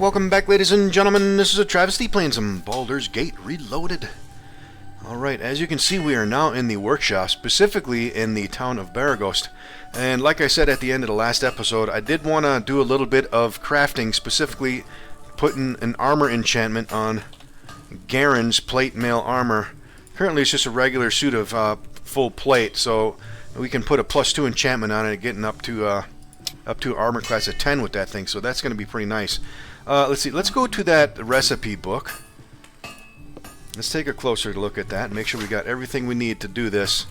welcome back, ladies and gentlemen. This is AhTravesty playing some Baldur's Gate Reloaded. Alright, as you can see, we are now in the workshop, specifically in the town of Baragost. And like I said at the end of the last episode, I did want to do a little bit of crafting, specifically putting an armor enchantment on Garen's plate mail armor. Currently it's just a regular suit of full plate, so we can put a +2 enchantment on it, getting up to armor class of 10 with that thing, so that's going to be pretty nice. Let's see, let's go to that recipe book. Let's take a closer look at that and make sure we got everything we need to do this.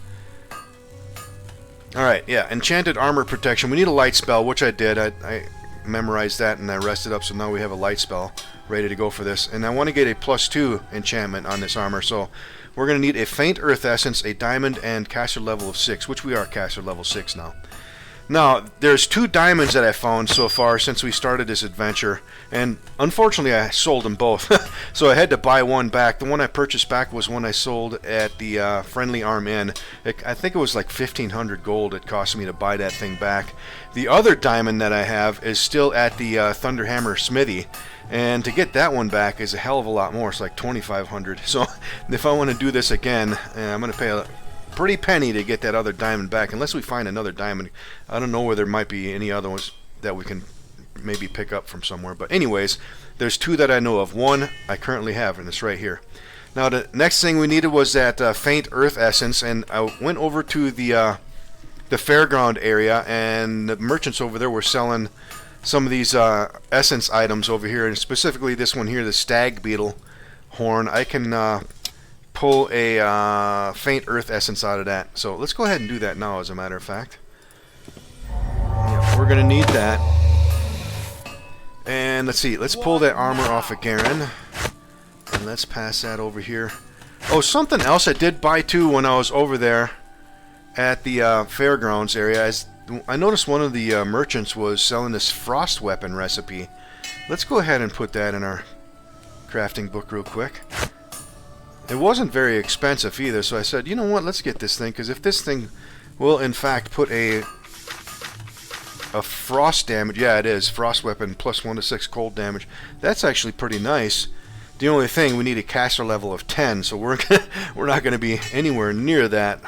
Alright, yeah, enchanted armor protection. We need a light spell, which I did. I memorized that and I rested up, so now we have a light spell ready to go for this. And I want to get a +2 enchantment on this armor, so we're going to need a faint earth essence, a diamond, and caster level of 6, which we are caster level 6 now. Now, there's 2 diamonds that I found so far since we started this adventure, and unfortunately I sold them both, so I had to buy one back. The one I purchased back was one I sold at the Friendly Arm Inn. I think it was like 1,500 gold it cost me to buy that thing back. The other diamond that I have is still at the Thunderhammer Smithy, and to get that one back is a hell of a lot more. It's like 2,500. So if I want to do this again, I'm going to pay a pretty penny to get that other diamond back, unless we find another diamond. I don't know where there might be any other ones that we can maybe pick up from somewhere, but anyways, there's 2 that I know of. One I currently have, and it's right here. Now the next thing we needed was that faint earth essence, and I went over to the fairground area, and the merchants over there were selling some of these essence items over here, and specifically this one here, the stag beetle horn. I can pull a faint earth essence out of that. So let's go ahead and do that now, as a matter of fact. Yeah, we're going to need that. And let's see, let's pull that armor off of Garen. And let's pass that over here. Oh, something else I did buy too when I was over there at the fairgrounds area. I noticed one of the merchants was selling this frost weapon recipe. Let's go ahead and put that in our crafting book real quick. It wasn't very expensive either, so I said, you know what, let's get this thing, because if this thing will in fact put a frost damage, yeah it is, frost weapon +1 to 6 cold damage, that's actually pretty nice. The only thing, we need a caster level of 10, so we're not going to be anywhere near that.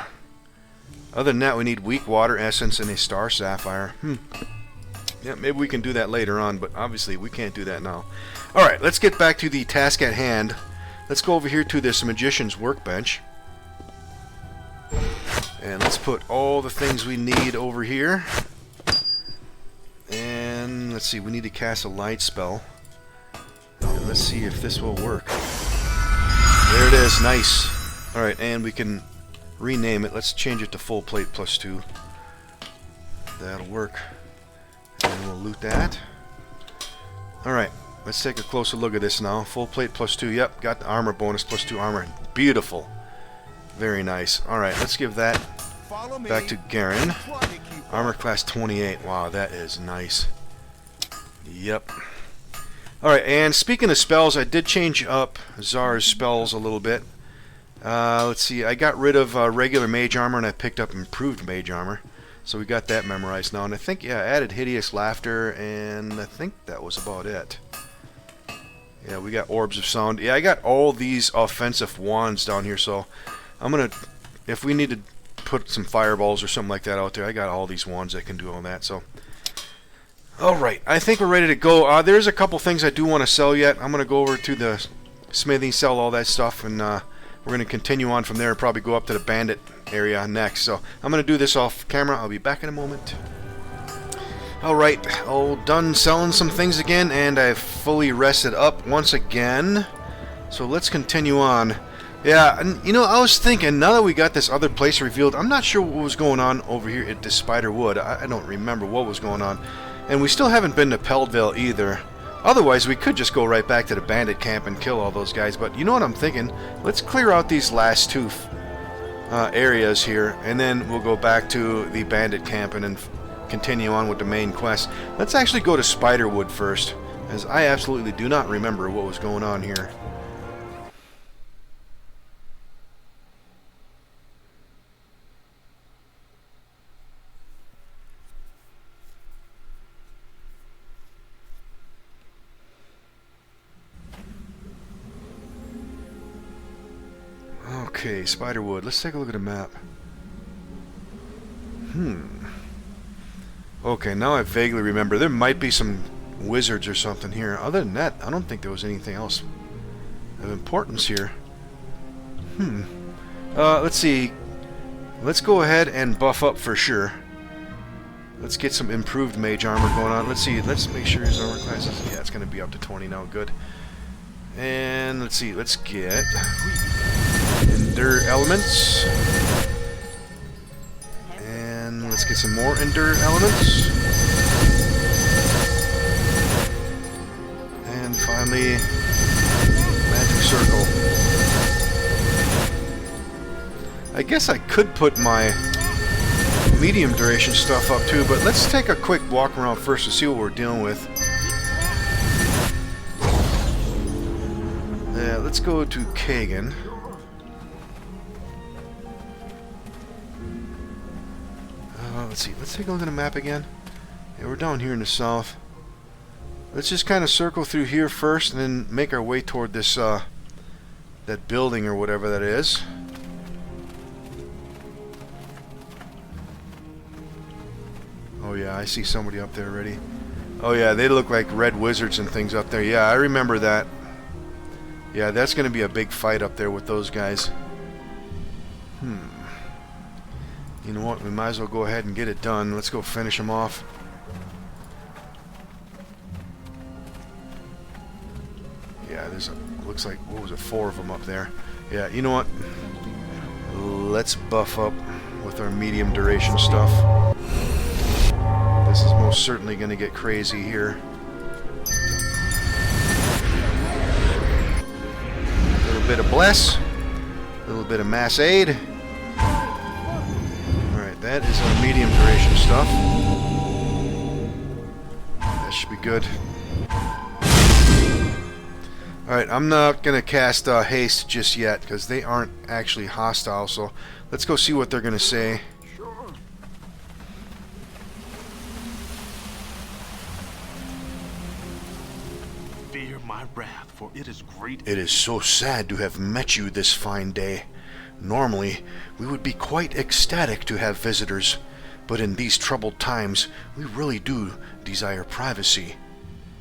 Other than that, we need weak water essence and a star sapphire. Yeah, maybe we can do that later on, but obviously we can't do that now. Alright, let's get back to the task at hand. Let's go over here to this magician's workbench. And let's put all the things we need over here. And let's see, we need to cast a light spell. And let's see if this will work. There it is, nice. Alright, and we can rename it. Let's change it to full plate +2. That'll work. And we'll loot that. Alright. Let's take a closer look at this now. Full plate +2. Yep, got the armor bonus, +2 armor. Beautiful. Very nice. Alright, let's give that back to Garen. Armor class 28. Wow, that is nice. Yep. Alright, and speaking of spells, I did change up Zar's spells a little bit. Let's see, I got rid of regular mage armor and I picked up improved mage armor. So we got that memorized now. And I think, yeah, I added hideous laughter, and I think that was about it. Yeah, we got orbs of sound. Yeah, I got all these offensive wands down here, so I'm gonna, if we need to put some fireballs or something like that out there, I got all these wands that can do all that. So, alright, I think we're ready to go. There's a couple things I do want to sell yet. I'm gonna go over to the smithy, sell all that stuff, and we're gonna continue on from there and probably go up to the bandit area next. So I'm gonna do this off camera. I'll be back in a moment. Alright, all done selling some things again, and I've fully rested up once again. So let's continue on. Yeah, and you know, I was thinking, now that we got this other place revealed, I'm not sure what was going on over here at the Spider Wood. I don't remember what was going on. And we still haven't been to Peldvale either. Otherwise, we could just go right back to the bandit camp and kill all those guys. But you know what I'm thinking? Let's clear out these last 2 areas here, and then we'll go back to the bandit camp and then continue on with the main quest. Let's actually go to Spiderwood first, as I absolutely do not remember what was going on here. Okay, Spiderwood. Let's take a look at a map. Okay, now I vaguely remember. There might be some wizards or something here. Other than that, I don't think there was anything else of importance here. Let's see. Let's go ahead and buff up for sure. Let's get some improved mage armor going on. Let's see. Let's make sure his armor class is... Yeah, it's going to be up to 20 now. Good. And let's see. Let's get... Endure elements. And let's get some more Endure elements. And finally... Magic Circle. I guess I could put my medium duration stuff up too, but let's take a quick walk around first to see what we're dealing with. Yeah, let's go to Kagan. Let's see, let's take a look at the map again. Yeah, we're down here in the south. Let's just kind of circle through here first and then make our way toward this, that building or whatever that is. Oh yeah, I see somebody up there already. Oh yeah, they look like red wizards and things up there. Yeah, I remember that. Yeah, that's going to be a big fight up there with those guys. You know what? We might as well go ahead and get it done. Let's go finish them off. Yeah, there's a... Looks like... What was it? 4 of them up there. Yeah, you know what? Let's buff up with our medium duration stuff. This is most certainly going to get crazy here. A little bit of bless. A little bit of mass aid. Alright, that is our medium duration stuff. That should be good. Alright, I'm not going to cast haste just yet because they aren't actually hostile, so let's go see what they're going to say. Fear my wrath, for it is great. It is so sad to have met you this fine day. Normally, we would be quite ecstatic to have visitors, but in these troubled times, we really do desire privacy.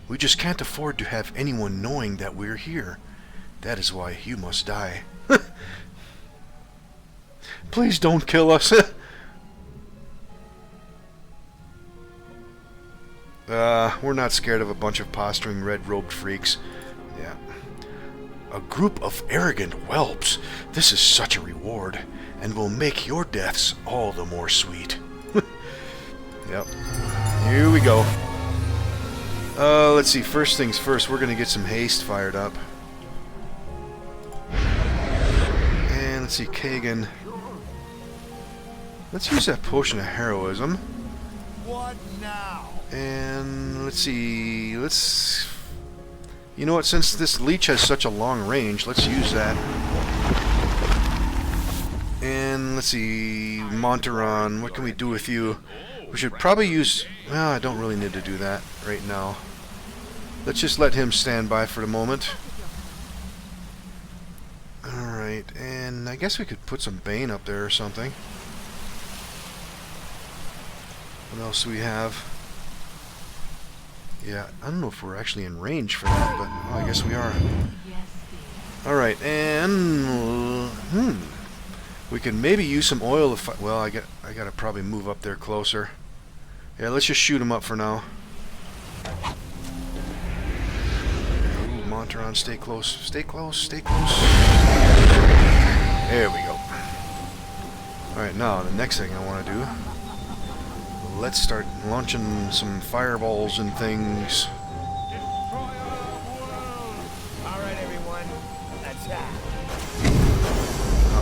We just can't afford to have anyone knowing that we're here. That is why you must die. Please don't kill us. We're not scared of a bunch of posturing red-robed freaks. Yeah. A group of arrogant whelps. This is such a reward, and will make your deaths all the more sweet. Yep. Here we go. Let's see. First things first, we're going to get some haste fired up. And let's see, Kagan. Let's use that potion of heroism. What now? And let's see. You know what? Since this leech has such a long range, let's use that. And let's see, Monteron. What can we do with you? We should probably use... Well, I don't really need to do that right now. Let's just let him stand by for the moment. Alright, and I guess we could put some Bane up there or something. What else do we have? Yeah, I don't know if we're actually in range for that, but well, I guess we are. Alright, and... we can maybe use some oil if... Well, I gotta probably move up there closer. Yeah, let's just shoot him up for now. Ooh, Monteron, stay close. Stay close, stay close. There we go. Alright, now, the next thing I want to do... Let's start launching some fireballs and things. Alright, everyone. Attack.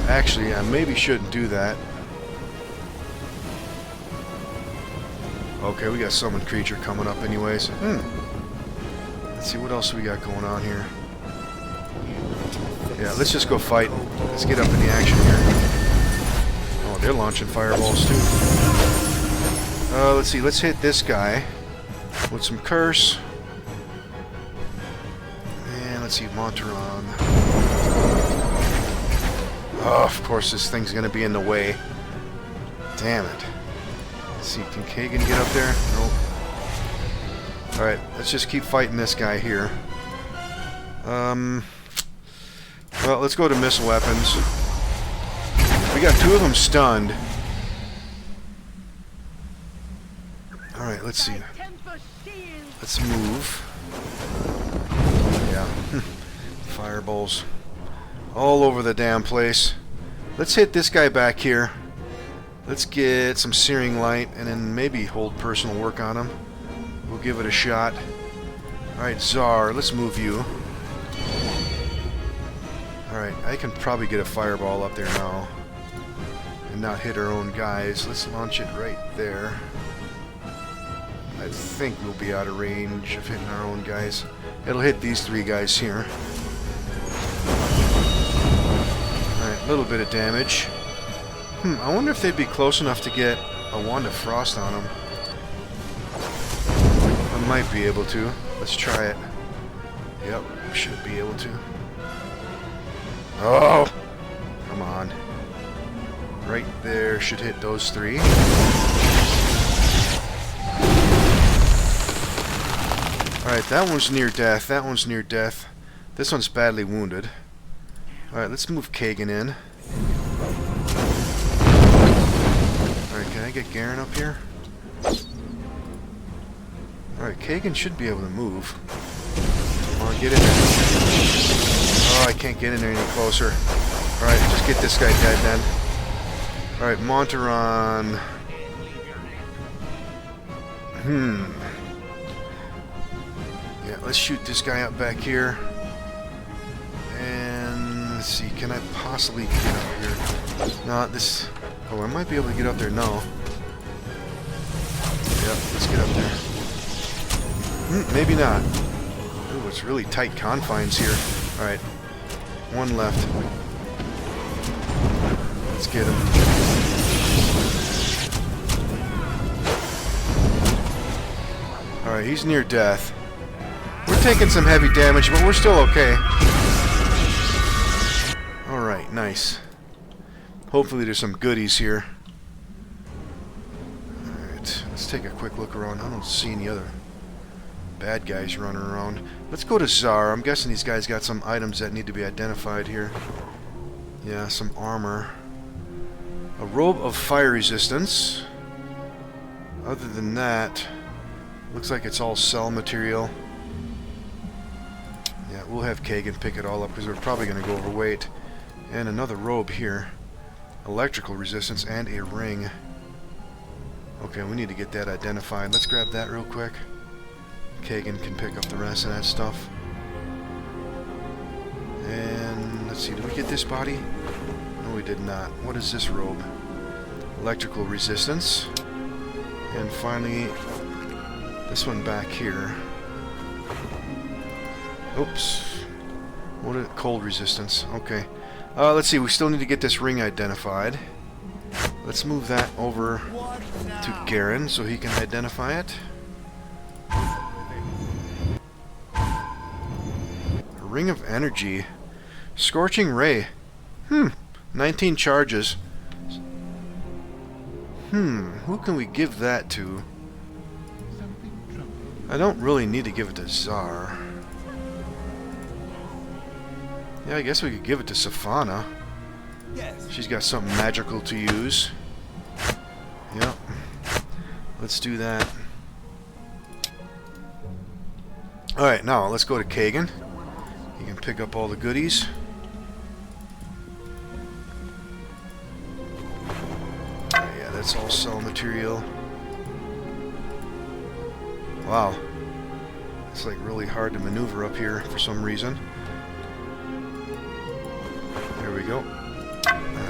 Actually, I maybe shouldn't do that. Okay, we got summoned creature coming up anyways. Let's see what else we got going on here. Yeah, let's just go fight. Let's get up in the action here. Oh, they're launching fireballs too. Let's see, let's hit this guy with some curse. And let's see, Monteron. Oh, of course this thing's gonna be in the way. Damn it. Let's see, can Kagan get up there? Nope. Alright, let's just keep fighting this guy here. Well, let's go to missile weapons. We got 2 of them stunned. Alright, let's see. Let's move. Yeah. Fireballs all over the damn place. Let's hit this guy back here. Let's get some searing light and then maybe hold personal work on him. We'll give it a shot. Alright, Tsar, let's move you. Alright, I can probably get a fireball up there now and not hit our own guys. Let's launch it right there. I think we'll be out of range of hitting our own guys. It'll hit these 3 guys here. Alright, a little bit of damage. I wonder if they'd be close enough to get a Wand of Frost on them. I might be able to. Let's try it. Yep, should be able to. Oh! Come on. Right there should hit those 3. Alright, that one's near death. That one's near death. This one's badly wounded. Alright, let's move Kagan in. Alright, can I get Garen up here? Alright, Kagan should be able to move. Come on, get in there. Oh, I can't get in there any closer. Alright, just get this guy dead then. Alright, Monteron. Yeah, let's shoot this guy up back here. And let's see, can I possibly get up here? No, this... Oh, I might be able to get up there now. Yep, let's get up there. Maybe not. Ooh, it's really tight confines here. Alright, 1 left. Let's get him. Alright, he's near death. We're taking some heavy damage, but we're still okay. Alright, nice. Hopefully there's some goodies here. Alright, let's take a quick look around. I don't see any other bad guys running around. Let's go to Tsar. I'm guessing these guys got some items that need to be identified here. Yeah, some armor. A robe of fire resistance. Other than that, looks like it's all cell material. Yeah, we'll have Kagan pick it all up because we're probably going to go overweight. And another robe here. Electrical resistance and a ring. Okay, we need to get that identified. Let's grab that real quick. Kagan can pick up the rest of that stuff. And let's see, did we get this body? No, we did not. What is this robe? Electrical resistance. And finally, this one back here. Oops. What is it? Cold resistance. Okay. Let's see, we still need to get this ring identified. Let's move that over to Garen so he can identify it. A ring of energy. Scorching ray. 19 charges. Who can we give that to? I don't really need to give it to Tsar. Yeah, I guess we could give it to Safana. She's got something magical to use. Yep. Let's do that. Alright, now let's go to Kagan. He can pick up all the goodies. Yeah, that's all cell material. Wow. It's like really hard to maneuver up here for some reason. There we go.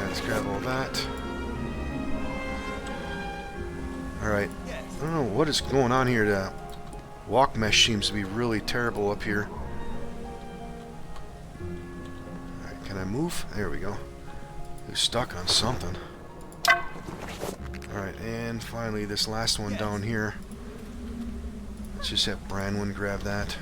Let's grab all that. Alright. I don't know what is going on here. The walk mesh seems to be really terrible up here. Alright, can I move? There we go. We're stuck on something. Alright, and finally this last one down here. Let's just have Branwyn grab that.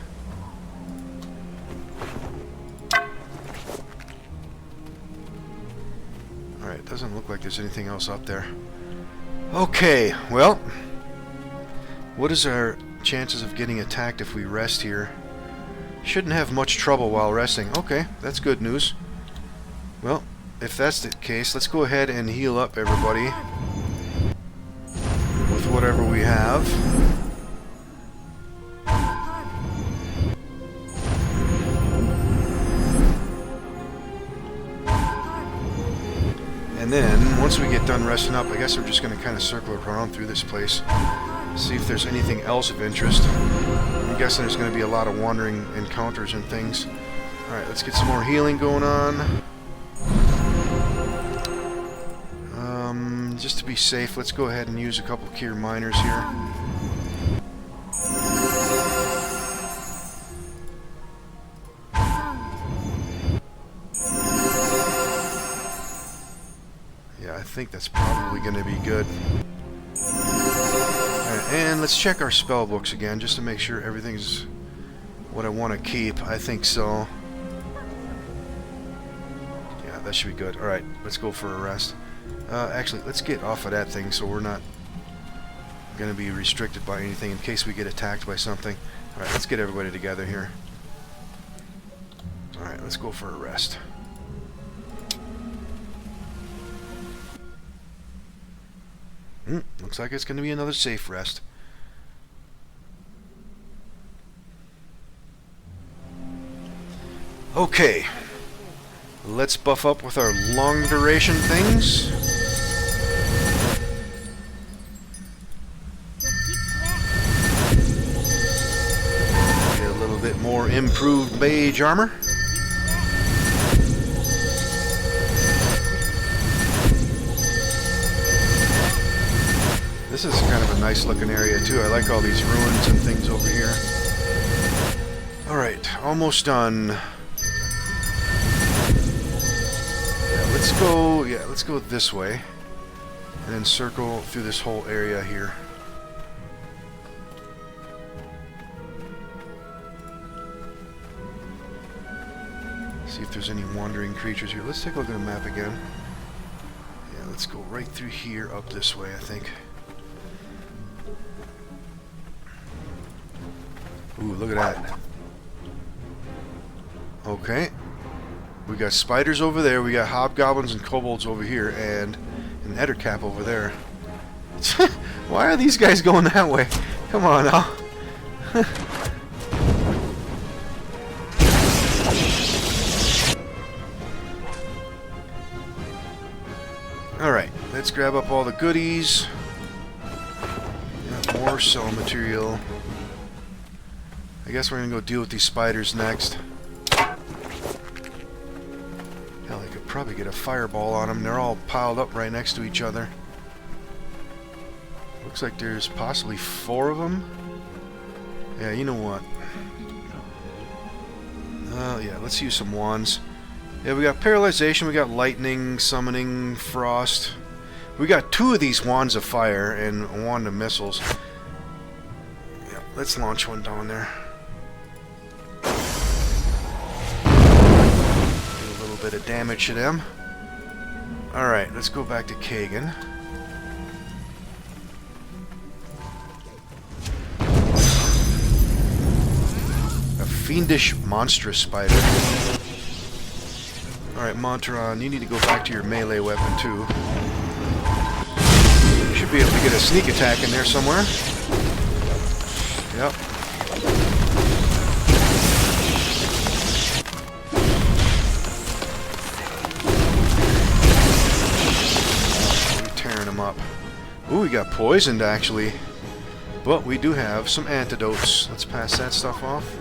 Alright, doesn't look like there's anything else up there. Okay, well, what is our chances of getting attacked if we rest here? Shouldn't have much trouble while resting. Okay, that's good news. Well, if that's the case, let's go ahead and heal up everybody with whatever we have. And then, once we get done resting up, I guess we're just going to kind of circle around through this place. See if there's anything else of interest. I'm guessing there's going to be a lot of wandering encounters and things. Alright, let's get some more healing going on. Just to be safe, let's go ahead and use a couple cure miners here. Yeah, I think that's probably going to be good. Alright, and let's check our spell books again, just to make sure everything's what I want to keep. I think so. Yeah, that should be good. Alright, let's go for a rest. Actually, let's get off of that thing so we're not going to be restricted by anything in case we get attacked by something. Alright, let's get everybody together here. Alright, let's go for a rest. Looks like it's going to be another safe rest. Okay. Let's buff up with our long duration things. Get a little bit more improved mage armor. This is kind of a nice looking area too. I like all these ruins and things over here. Alright, almost done. Let's go this way and then circle through this whole area here. See if there's any wandering creatures here. Let's take a look at the map again. Yeah, let's go right through here up this way, I think. Ooh, look at that. Okay. We got spiders over there, we got hobgoblins and kobolds over here, and an ettercap over there. Why are these guys going that way? Come on now. Alright, let's grab up all the goodies. Got more cell material. I guess we're gonna go deal with these spiders next. Probably get a fireball on them. They're all piled up right next to each other. Looks like there's possibly 4 of them. Yeah, you know what? Yeah, let's use some wands. Yeah, we got paralyzation, we got lightning, summoning, frost. We got 2 of these wands of fire and a wand of missiles. Yeah, let's launch one down there. Bit of damage to them. Alright, let's go back to Kagan. A fiendish monstrous spider. Alright, Monteron, you need to go back to your melee weapon too. You should be able to get a sneak attack in there somewhere. Yep. Up. Ooh, we got poisoned actually, but we do have some antidotes. Let's pass that stuff off.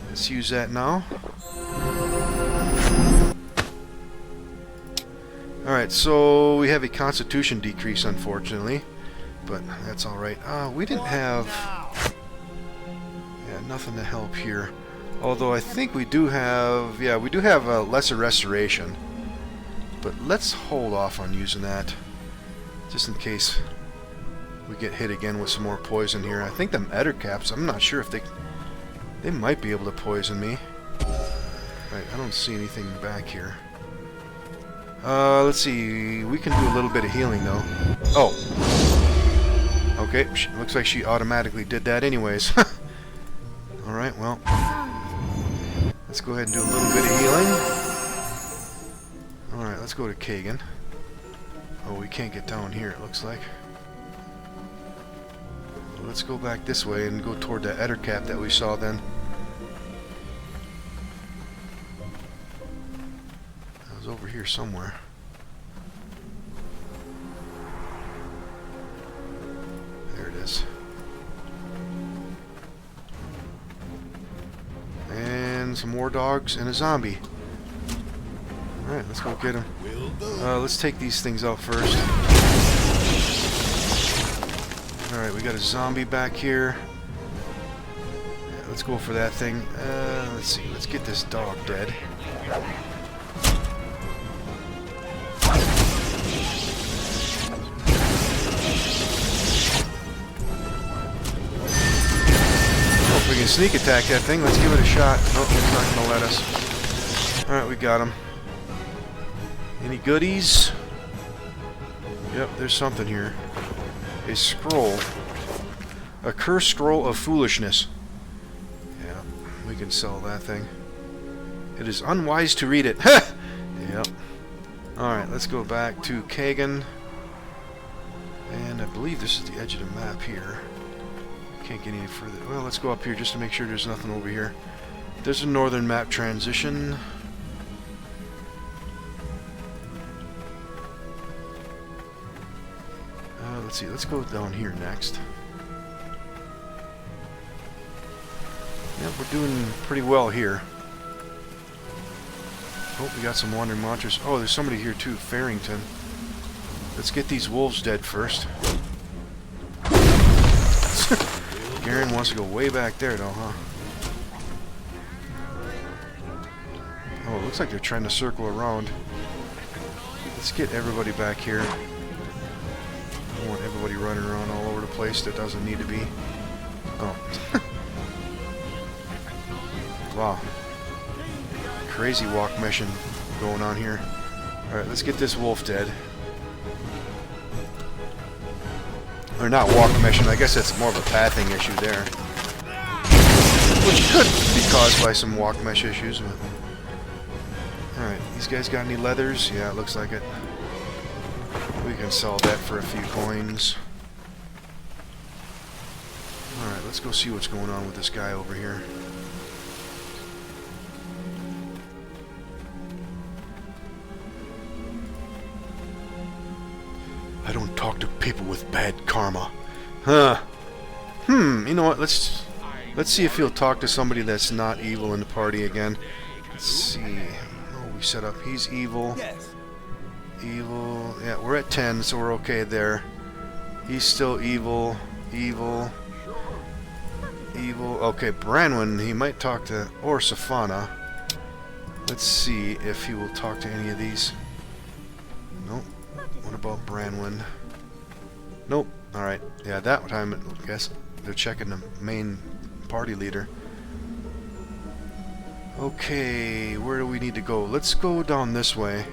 Let's use that now. Alright, so we have a constitution decrease unfortunately, but that's alright. We didn't have nothing to help here, although I think we do have we do have a lesser restoration, but let's hold off on using that just in case we get hit again with some more poison here. I think them ettercaps, I'm not sure if they might be able to poison me. Right, I don't see anything back here. Let's see. We can do a little bit of healing, though. Oh. Okay, looks like she automatically did that anyways. Alright, well. Let's go ahead and do a little bit of healing. Alright, let's go to Kagan. Oh, we can't get down here, it looks like. Let's go back this way and go toward that Eder cap that we saw then. That was over here somewhere. There it is. And some more dogs and a zombie. Alright, let's go get him. Let's take these things out first. Alright, we got a zombie back here. Yeah, let's go for that thing. Let's see, let's get this dog dead. Hope we can sneak attack that thing. Let's give it a shot. Nope, it's not going to let us. Alright, we got him. Any goodies? Yep, there's something here. A scroll. A cursed scroll of foolishness. Yeah, we can sell that thing. It is unwise to read it. Yep. Alright, let's go back to Kagan. And I believe this is the edge of the map here. Can't get any further. Well, let's go up here just to make sure there's nothing over here. There's a northern map transition. Let's see, let's go down here next. Yep, we're doing pretty well here. Oh, we got some wandering monsters. Oh, there's somebody here too, Farrington. Let's get these wolves dead first. Garen wants to go way back there though, huh? Oh, it looks like they're trying to circle around. Let's get everybody back here. I don't want everybody running around all over the place that doesn't need to be. Oh. Wow. Crazy walk mission going on here. Alright, let's get this wolf dead. Or not walk mission, I guess that's more of a pathing issue there. Which could be caused by some walk mesh issues. Alright, these guys got any leathers? Yeah, it looks like it. We can sell that for a few coins. Alright, let's go see what's going on with this guy over here. I don't talk to people with bad karma. Huh. You know what? Let's see if he'll talk to somebody that's not evil in the party again. Let's see. Oh, we set up. He's evil. Evil. Yeah, we're at 10, so we're okay there. He's still evil. Evil. Evil. Okay, Branwen, he might talk to... Or Safana. Let's see if he will talk to any of these. Nope. What about Branwen? Nope. Alright. Yeah, that time, I guess they're checking the main party leader. Okay, where do we need to go? Let's go down this way.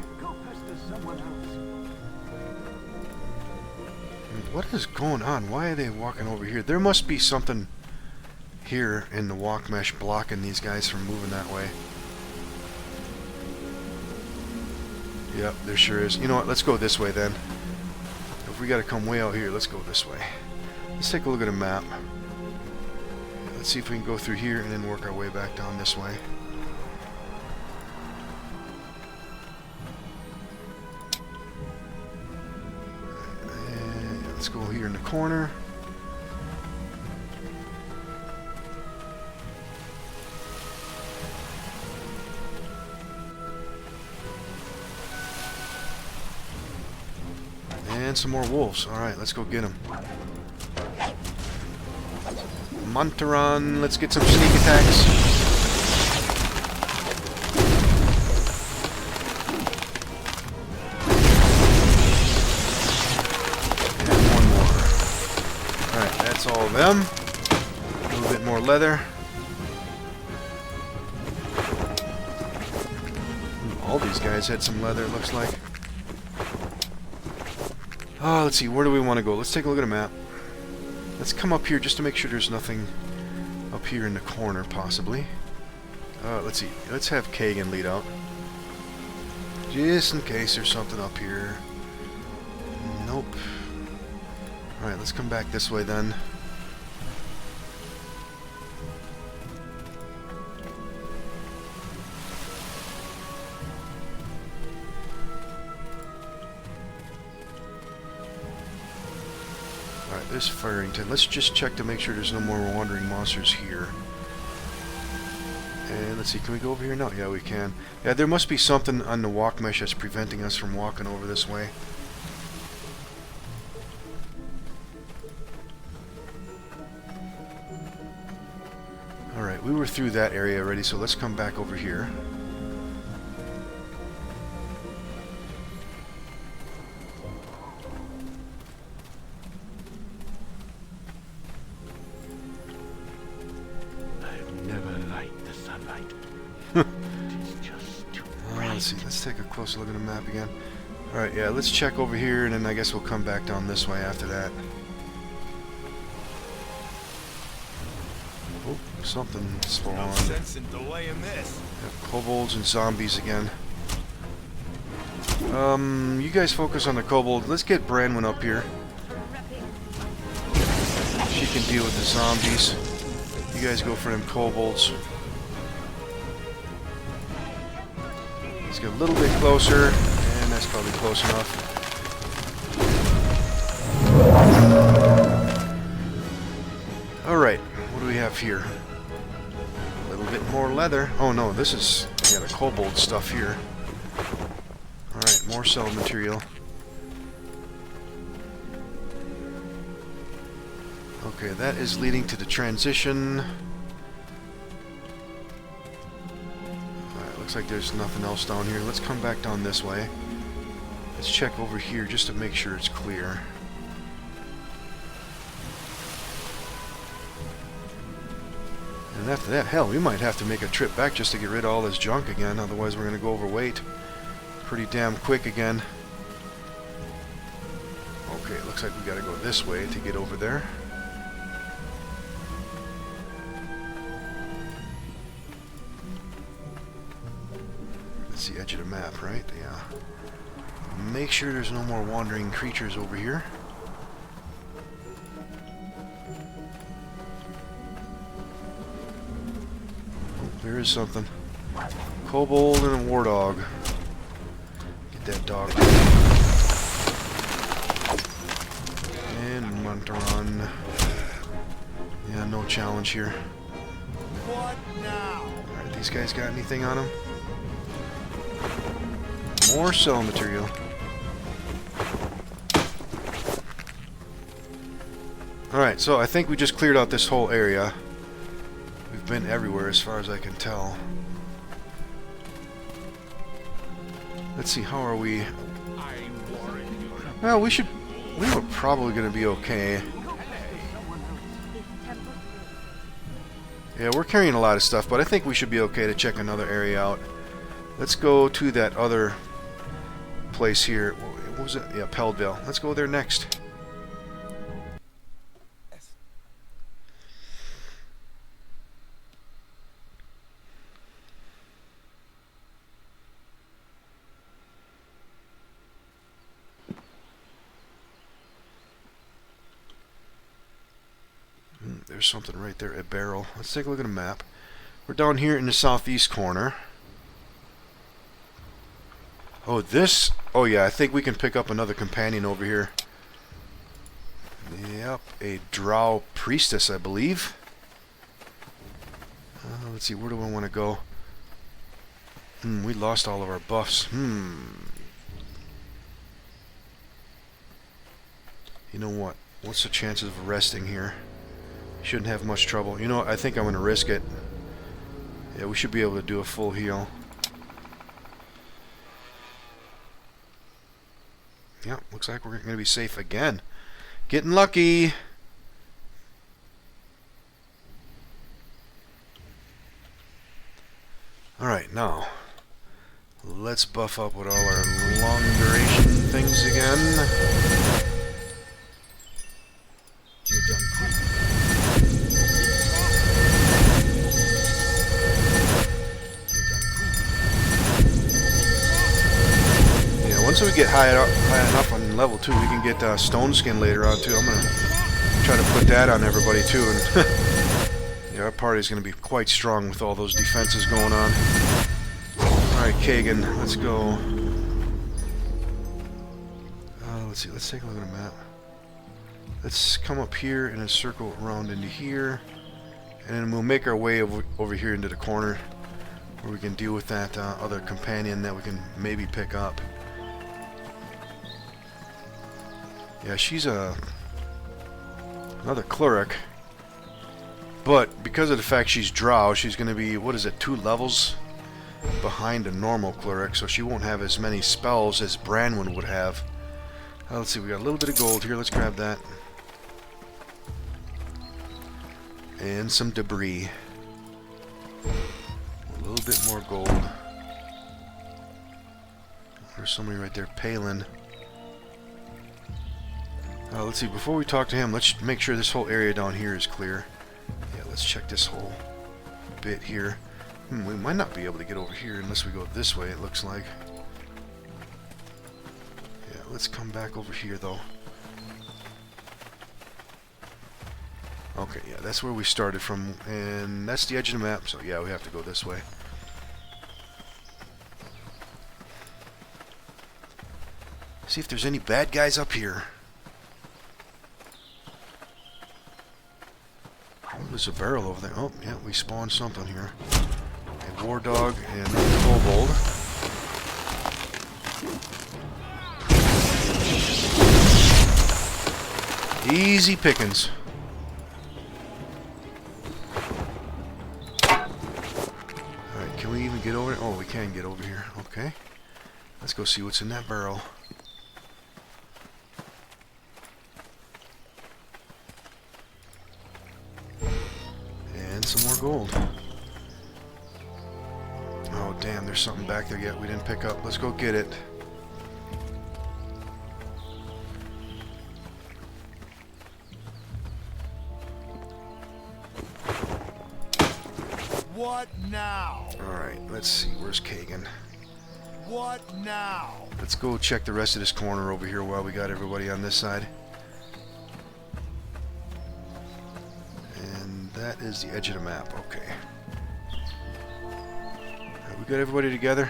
What is going on? Why are they walking over here? There must be something here in the walk mesh blocking these guys from moving that way. Yep, there sure is. You know what? Let's go this way then. If we gotta come way out here, let's go this way. Let's take a look at a map. Let's see if we can go through here and then work our way back down this way. And let's go here in the corner. And some more wolves. Alright, let's go get them. Montaron, let's get some sneak attacks. And one more. Alright, that's all of them. A little bit more leather. All these guys had some leather, it looks like. Let's see, where do we want to go? Let's take a look at a map. Let's come up here just to make sure there's nothing up here in the corner, possibly. Let's see. Let's have Kagan lead out. Just in case there's something up here. Nope. Alright, let's come back this way then. Alright, there's Farrington. Let's just check to make sure there's no more wandering monsters here. And let's see, can we go over here? No, yeah, we can. Yeah, there must be something on the walk mesh that's preventing us from walking over this way. Alright, we were through that area already, so let's come back over here. Let's see, let's take a closer look at the map again. Alright, yeah, let's check over here, and then I guess we'll come back down this way after that. Oh, something spawned. No sense in delaying this. Kobolds and zombies again. You guys focus on the kobold. Let's get Branwen up here. She can deal with the zombies. You guys go for them kobolds. Let's get a little bit closer, and that's probably close enough. Alright, what do we have here? A little bit more leather. Oh no, this is, yeah, the kobold stuff here. Alright, more cell material. Okay, that is leading to the transition. Looks like there's nothing else down here. Let's come back down this way. Let's check over here just to make sure it's clear. And after that, hell, we might have to make a trip back just to get rid of all this junk again. Otherwise, we're going to go overweight pretty damn quick again. Okay, looks like we got to go this way to get over there. That's the edge of the map, right? Yeah. Make sure there's no more wandering creatures over here. Oh, there is something. Kobold and a war dog. Get that dog. And Montaron. Yeah, no challenge here. What now? Alright, these guys got anything on them? More cell material. Alright, so I think we just cleared out this whole area. We've been everywhere as far as I can tell. Let's see, how are we? Well, we were probably going to be okay. Yeah, we're carrying a lot of stuff, but I think we should be okay to check another area out. Let's go to that other place here. What was it? Yeah, Peldville. Let's go there next. There's something right there, a barrel. Let's take a look at a map. We're down here in the southeast corner. Oh, this... Oh, yeah, I think we can pick up another companion over here. Yep, a drow priestess, I believe. Let's see, where do I want to go? We lost all of our buffs. You know what? What's the chances of resting here? Shouldn't have much trouble. You know what? I think I'm going to risk it. Yeah, we should be able to do a full heal. Yeah, looks like we're going to be safe again. Getting lucky. Alright, now let's buff up with all our long duration things again. get high enough on level 2, we can get stone skin later on too. I'm gonna try to put that on everybody too, and yeah, our party's gonna be quite strong with all those defenses going on. Alright, Kagan, let's go. Let's see, let's take a look at the map. Let's come up here and then circle around into here, and then we'll make our way over here into the corner where we can deal with that other companion that we can maybe pick up. Yeah, she's another cleric, but because of the fact she's drow, she's going to be, what is it, 2 levels behind a normal cleric, so she won't have as many spells as Branwen would have. Let's see, we got a little bit of gold here, let's grab that. And some debris. A little bit more gold. There's somebody right there, Palin. Let's see, before we talk to him, let's make sure this whole area down here is clear. Yeah, let's check this whole bit here. We might not be able to get over here unless we go this way, it looks like. Yeah, let's come back over here, though. Okay, yeah, that's where we started from, and that's the edge of the map, so yeah, we have to go this way. See if there's any bad guys up here. Oh, there's a barrel over there. Oh, yeah, we spawned something here. A war dog and a kobold. Easy pickings. Alright, can we even get over? Oh, we can get over here. Okay. Let's go see what's in that barrel. And some more gold. Oh, damn, there's something back there yet we didn't pick up. Let's go get it. What now? Alright, let's see. Where's Kagan? What now? Let's go check the rest of this corner over here while we got everybody on this side. And that is the edge of the map. Okay. Alright, we got everybody together.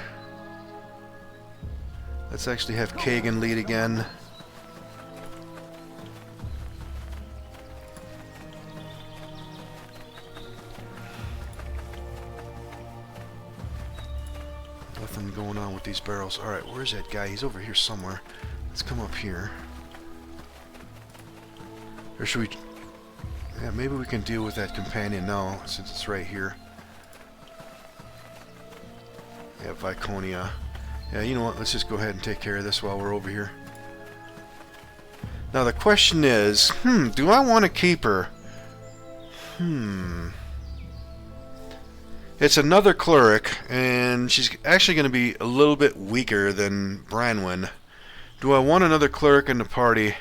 Let's actually have Kagan lead again. Nothing going on with these barrels. Alright, where's that guy? He's over here somewhere. Let's come up here. Or should we... Yeah, maybe we can deal with that companion now, since it's right here. Yeah, Viconia. Yeah, you know what? Let's just go ahead and take care of this while we're over here. Now the question is, do I want to keep her? It's another cleric, and she's actually going to be a little bit weaker than Branwen. Do I want another cleric in the party?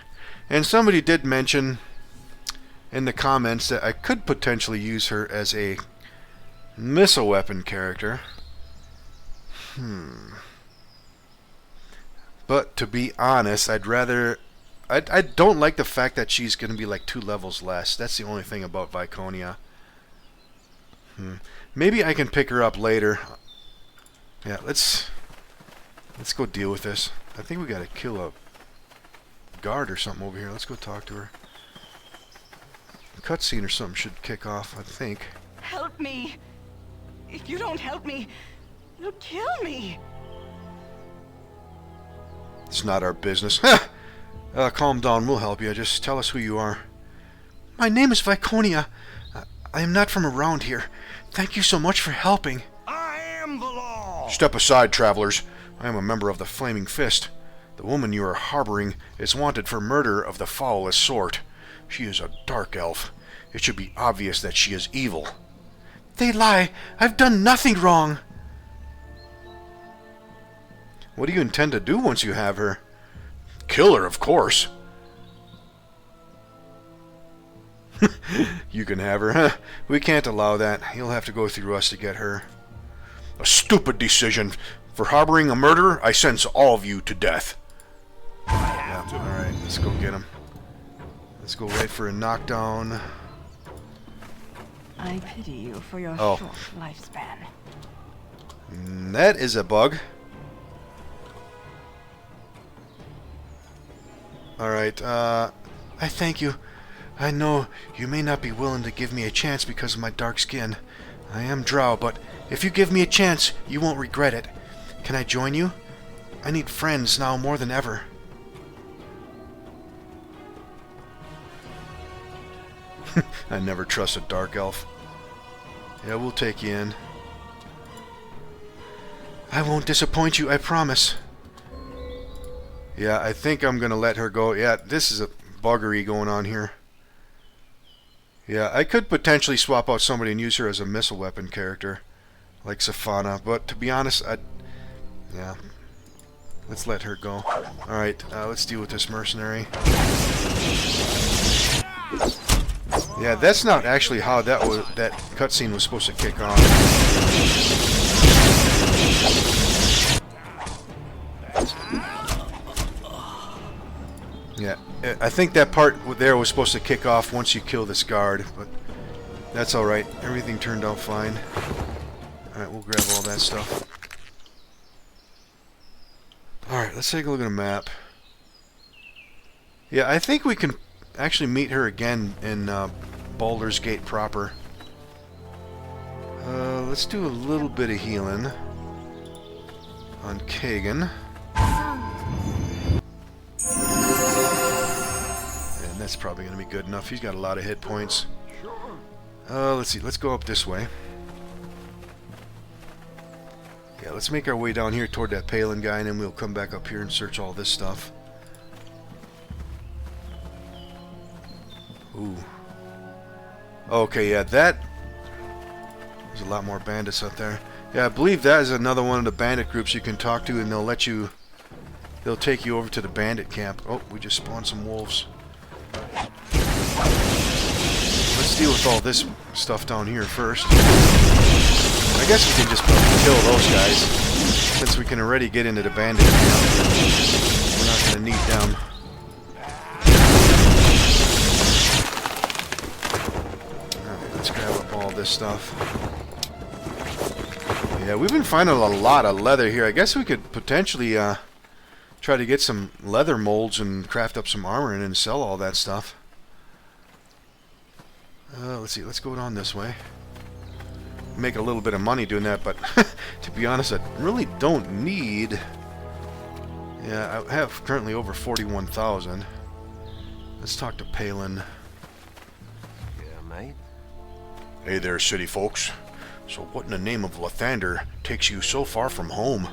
And somebody did mention in the comments that I could potentially use her as a missile weapon character. But to be honest, I'd rather... I don't like the fact that she's going to be like 2 levels less. That's the only thing about Viconia. Maybe I can pick her up later. Yeah, let's go deal with this. I think we gotta kill a guard or something over here. Let's go talk to her. A cutscene or something should kick off, I think. Help me! If you don't help me, you'll kill me! It's not our business. Calm down, we'll help you. Just tell us who you are. My name is Viconia. I am not from around here. Thank you so much for helping. I am the law! Step aside, travelers. I am a member of the Flaming Fist. The woman you are harboring is wanted for murder of the foulest sort. She is a dark elf. It should be obvious that she is evil. They lie. I've done nothing wrong. What do you intend to do once you have her? Kill her, of course. You can have her, huh? We can't allow that. You'll have to go through us to get her. A stupid decision. For harboring a murderer, I sentence all of you to death. Alright, let's go get him. Let's go right for a knockdown. I pity you for your Oh. short lifespan. That is a bug. Alright, I thank you. I know you may not be willing to give me a chance because of my dark skin. I am Drow, but if you give me a chance, you won't regret it. Can I join you? I need friends now more than ever. I never trust a dark elf. Yeah, we'll take you in. I won't disappoint you, I promise. Yeah, I think I'm gonna let her go. Yeah, this is a buggery going on here. Yeah, I could potentially swap out somebody and use her as a missile weapon character, like Safana, but to be honest, yeah, let's let her go. Alright, let's deal with this mercenary. Yeah, that's not actually how that cutscene was supposed to kick off. Yeah, I think that part there was supposed to kick off once you kill this guard, but that's alright. Everything turned out fine. Alright, we'll grab all that stuff. Alright, let's take a look at a map. Yeah, I think we can actually meet her again in Baldur's Gate proper. Let's do a little bit of healing on Kagan. And that's probably going to be good enough. He's got a lot of hit points. Let's see. Let's go up this way. Yeah, let's make our way down here toward that Palin guy, and then we'll come back up here and search all this stuff. Ooh. Okay, yeah, there's a lot more bandits out there. Yeah, I believe that is another one of the bandit groups you can talk to, and they'll take you over to the bandit camp. Oh, we just spawned some wolves. Let's deal with all this stuff down here first. I guess we can just kill those guys, since we can already get into the bandit camp. We're not going to need them. Alright, let's grab up all this stuff. Yeah, we've been finding a lot of leather here. I guess we could potentially try to get some leather molds and craft up some armor and then sell all that stuff. Let's see, let's go down this way. Make a little bit of money doing that, but to be honest, I really don't need... Yeah, I have currently over 41,000. Let's talk to Palin. Yeah, mate. Hey there, city folks. So what in the name of Lathander takes you so far from home?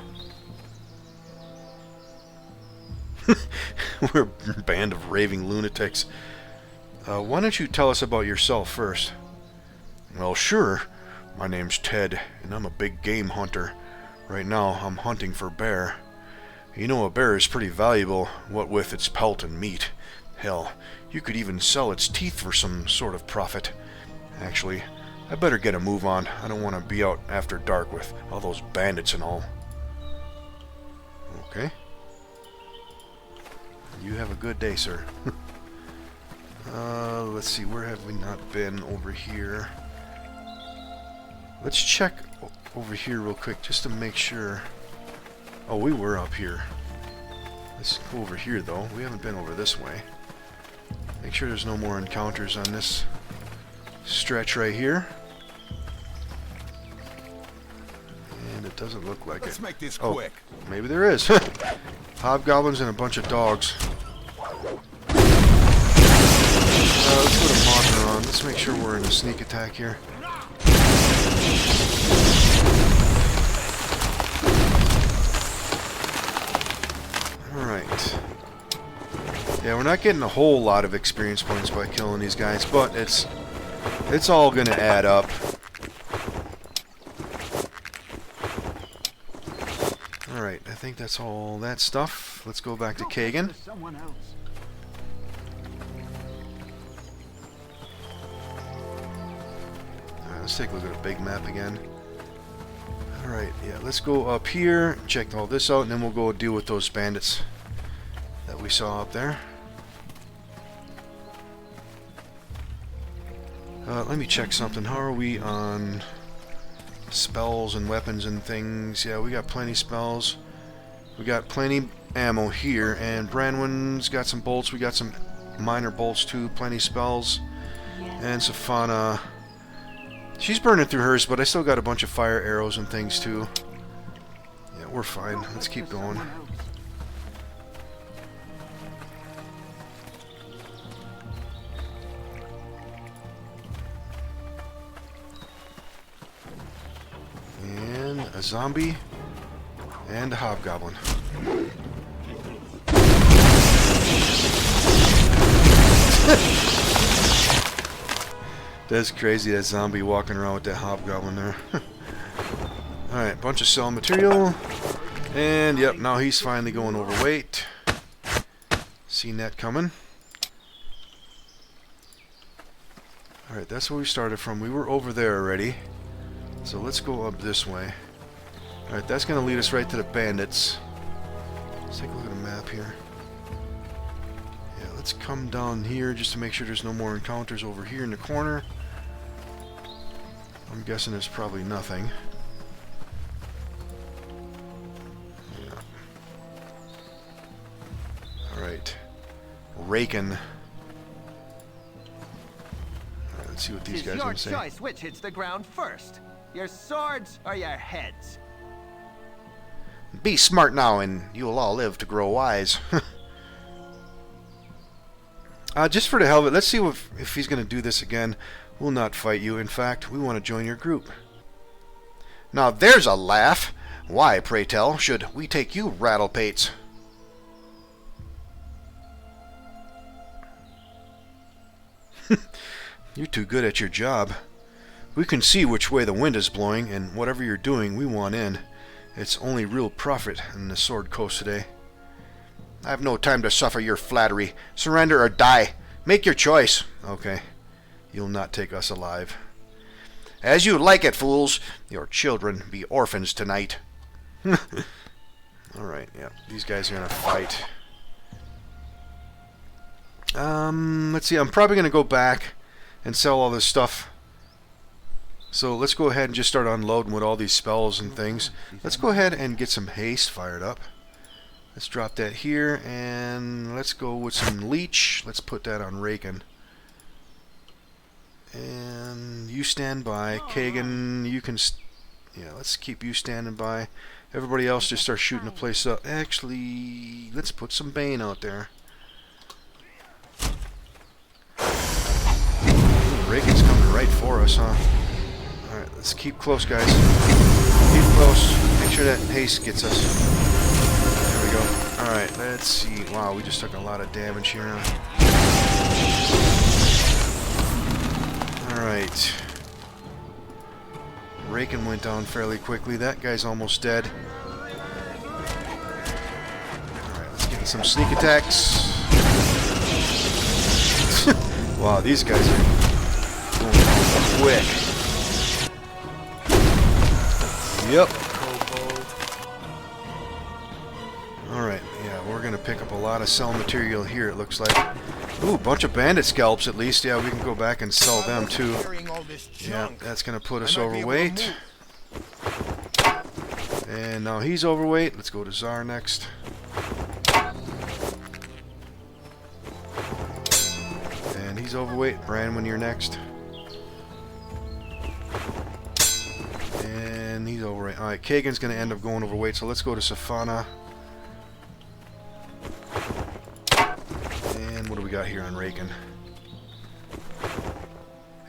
We're a band of raving lunatics. Why don't you tell us about yourself first? Well, sure. My name's Ted, and I'm a big game hunter. Right now, I'm hunting for bear. You know, a bear is pretty valuable, what with its pelt and meat. Hell, you could even sell its teeth for some sort of profit. Actually, I better get a move on. I don't want to be out after dark with all those bandits and all. Okay. You have a good day, sir. Let's see, where have we not been over here? Let's check over here real quick just to make sure. Oh, we were up here. Let's go over here, though. We haven't been over this way. Make sure there's no more encounters on this stretch right here. And it doesn't look like Let's it. make this Oh, quick. maybe there is. Hobgoblins and a bunch of dogs. Let's go to Modron. Let's make sure we're in a sneak attack here. Alright. Yeah, we're not getting a whole lot of experience points by killing these guys, but it's all gonna add up. Alright, I think that's all that stuff. Let's go back to Kagan. Someone else. Let's take a look at a big map again. Alright, yeah, let's go up here, check all this out, and then we'll go deal with those bandits that we saw up there. Let me check something. How are we on spells and weapons and things? Yeah, we got plenty spells. We got plenty ammo here, and Branwen's got some bolts. We got some minor bolts too. Plenty spells. And Safana, she's burning through hers, but I still got a bunch of fire arrows and things too. Yeah, we're fine. Let's keep going. And a zombie and a hobgoblin. That's crazy, that zombie walking around with that hobgoblin there. Alright, bunch of cell material. And yep, now he's finally going overweight. Seen that coming. Alright, that's where we started from. We were over there already. So let's go up this way. Alright, that's going to lead us right to the bandits. Let's take a look at the map here. Yeah, let's come down here just to make sure there's no more encounters over here in the corner. I'm guessing there's probably nothing. Yeah. Alright. Raken. Alright, let's see what these guys are going to say. It's your choice which hits the ground first. Your swords or your heads? Be smart now, and you'll all live to grow wise. Just for the hell of it, let's see if he's going to do this again. We'll not fight you. In fact, we want to join your group. Now there's a laugh. Why, pray tell, should we take you, rattlepates? You're too good at your job. We can see which way the wind is blowing, and whatever you're doing, we want in. It's only real profit in the Sword Coast today. I have no time to suffer your flattery. Surrender or die. Make your choice. Okay. You'll not take us alive. As you like it, fools. Your children be orphans tonight. Alright, yeah. These guys are going to fight. Let's see. I'm probably going to go back and sell all this stuff. So let's go ahead and just start unloading with all these spells and things. Let's go ahead and get some haste fired up. Let's drop that here, and let's go with some leech. Let's put that on Raken. And you stand by. Kagan, you can... yeah, let's keep you standing by. Everybody else just start shooting the place up. Actually, let's put some Bane out there. Ooh, Raken's coming right for us, huh? Alright, let's keep close, guys. Keep close. Make sure that haste gets us. There we go. Alright, let's see. Wow, we just took a lot of damage here. Alright. Raken went down fairly quickly. That guy's almost dead. Alright, let's get some sneak attacks. Wow, these guys are going quick. Yep. Alright, yeah, we're going to pick up a lot of cell material here, it looks like. Ooh, bunch of bandit scalps at least. Yeah, we can go back and sell them too. Yeah, that's going to put us overweight. And now he's overweight. Let's go to Tsar next. And he's overweight. Branwen, you're next. And he's overweight. Alright, Kagan's going to end up going overweight, so let's go to Safana. And what do we got here on Raken?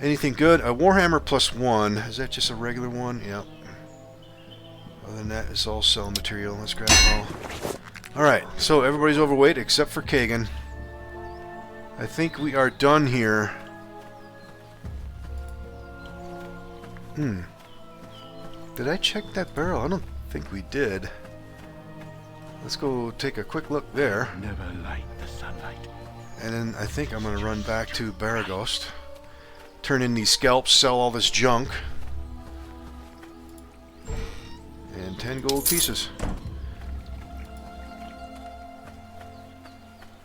Anything good? A Warhammer +1. Is that just a regular one? Yep. Other than that, it's all cell material. Let's grab it all. Alright, so everybody's overweight except for Kagan. I think we are done here. Did I check that barrel? I don't think we did. Let's go take a quick look there. Never light the sunlight. And then I think I'm going to run back to Baragost. Turn in these scalps, sell all this junk. And 10 gold pieces.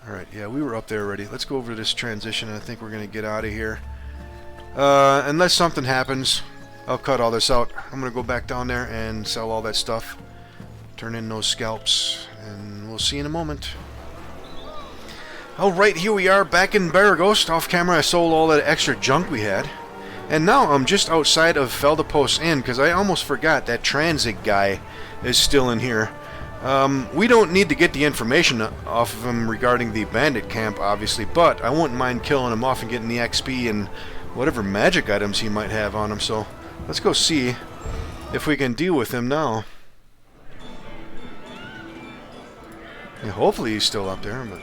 Alright, yeah, we were up there already. Let's go over this transition. I think we're going to get out of here. Unless something happens, I'll cut all this out. I'm going to go back down there and sell all that stuff. Turn in those scalps, and we'll see in a moment. Alright, here we are back in Baraghost. Off camera, I sold all that extra junk we had. And now I'm just outside of Feldapos Inn, because I almost forgot that Transit guy is still in here. We don't need to get the information off of him regarding the bandit camp, obviously, but I wouldn't mind killing him off and getting the XP and whatever magic items he might have on him. So let's go see if we can deal with him now. Yeah, hopefully he's still up there, but...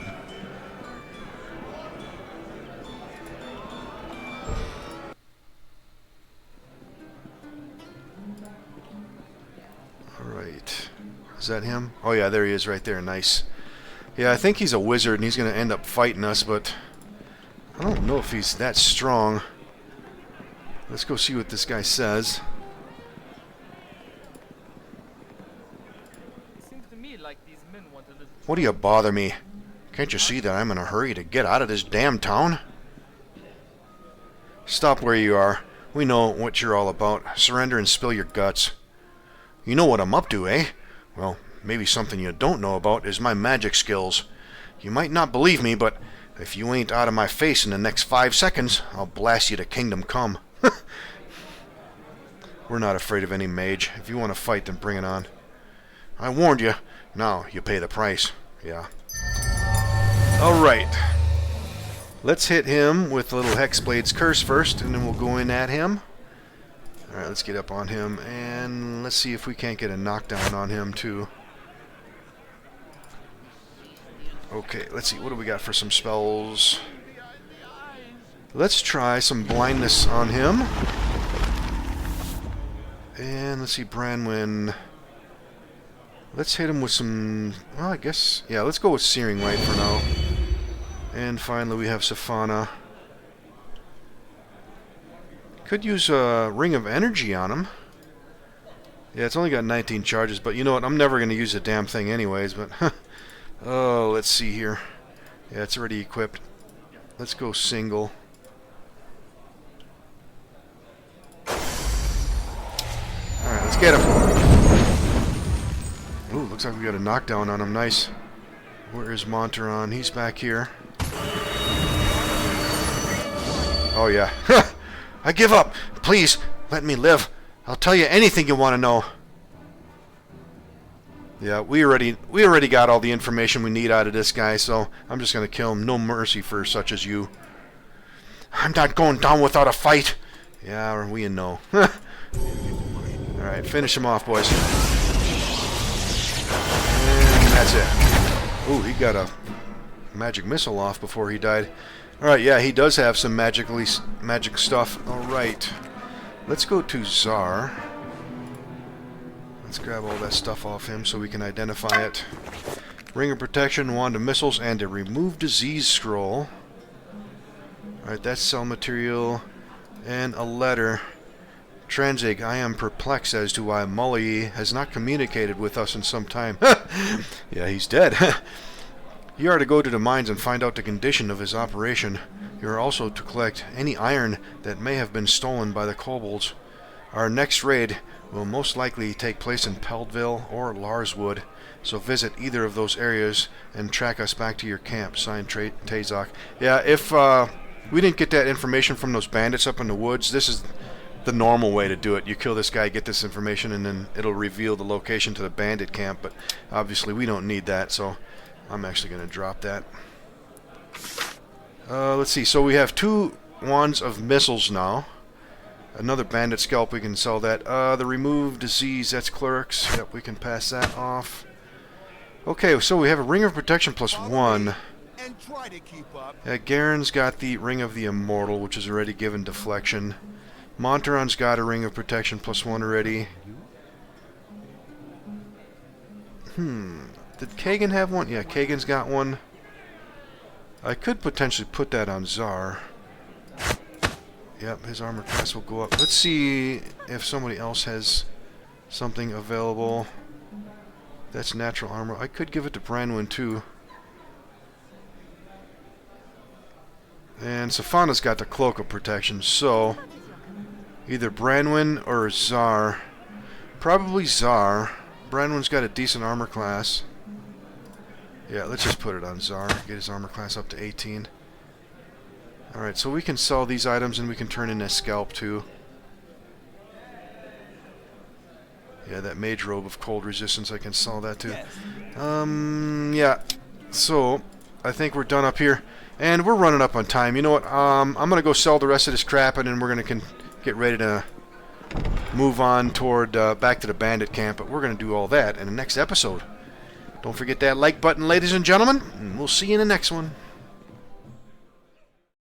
Alright. Is that him? Oh yeah, there he is right there. Nice. Yeah, I think he's a wizard and he's going to end up fighting us, but I don't know if he's that strong. Let's go see what this guy says. Seems to me like these men want a little... What do you bother me? Can't you see that I'm in a hurry to get out of this damn town? Stop where you are. We know what you're all about. Surrender and spill your guts. You know what I'm up to, eh? Well, maybe something you don't know about is my magic skills. You might not believe me, but if you ain't out of my face in the next 5 seconds, I'll blast you to Kingdom Come. We're not afraid of any mage. If you want to fight, then bring it on. I warned you. Now you pay the price. Yeah. Alright. Let's hit him with a little Hexblade's Curse first, and then we'll go in at him. Alright, let's get up on him, and let's see if we can't get a knockdown on him, too. Okay, let's see. What do we got for some spells? Let's try some blindness on him. And let's see, Branwyn. Let's hit him with some... Well, I guess... Yeah, let's go with Searing Light for now. And finally we have Safana. Could use a Ring of Energy on him. Yeah, it's only got 19 charges, but you know what? I'm never going to use the damn thing anyways, but... Oh, let's see here. Yeah, it's already equipped. Let's go single. Alright, let's get him. Ooh, looks like we got a knockdown on him. Nice. Where is Monteron? He's back here. Oh, yeah. I give up. Please, let me live. I'll tell you anything you want to know. Yeah, we already got all the information we need out of this guy, so I'm just going to kill him. No mercy for such as you. I'm not going down without a fight. Yeah, we know. Alright, finish him off, boys. And that's it. Ooh, he got a magic missile off before he died. Alright, yeah, he does have some magic stuff. Alright. Let's go to Czar. Let's grab all that stuff off him so we can identify it. Ring of Protection, Wand of Missiles, and a Remove Disease Scroll. Alright, that's cell material. And a letter. Tranzig, I am perplexed as to why Mully has not communicated with us in some time. Yeah, he's dead. You are to go to the mines and find out the condition of his operation. You are also to collect any iron that may have been stolen by the kobolds. Our next raid will most likely take place in Peldville or Larswood, so visit either of those areas and track us back to your camp. Signed, Tazok. Yeah, if we didn't get that information from those bandits up in the woods, this is the normal way to do it. You kill this guy, get this information, and then it'll reveal the location to the bandit camp, but obviously we don't need that, so I'm actually going to drop that. Let's see, so we have 2 wands of missiles now. Another bandit scalp, we can sell that. The remove disease, that's clerics. Yep, we can pass that off. Okay, so we have a Ring of Protection +1. Yeah, Garen's got the Ring of the Immortal, which is already given deflection. Monteron's got a Ring of Protection +1 already. Did Kagan have one? Yeah, Kagan's got one. I could potentially put that on Czar. Yep, his armor class will go up. Let's see if somebody else has something available. That's natural armor. I could give it to Branwyn too. And Safana's got the Cloak of Protection, so either Branwen or Czar. Probably Czar. Branwen's got a decent armor class. Yeah, let's just put it on Czar. Get his armor class up to 18. Alright, so we can sell these items and we can turn in a scalp too. Yeah, that mage robe of cold resistance, I can sell that too. Yeah. So, I think we're done up here. And we're running up on time. You know what? I'm going to go sell the rest of this crap and then we're going to get ready to move on toward back to the bandit camp. But we're going to do all that in the next episode. Don't forget that like button, ladies and gentlemen. And we'll see you in the next one.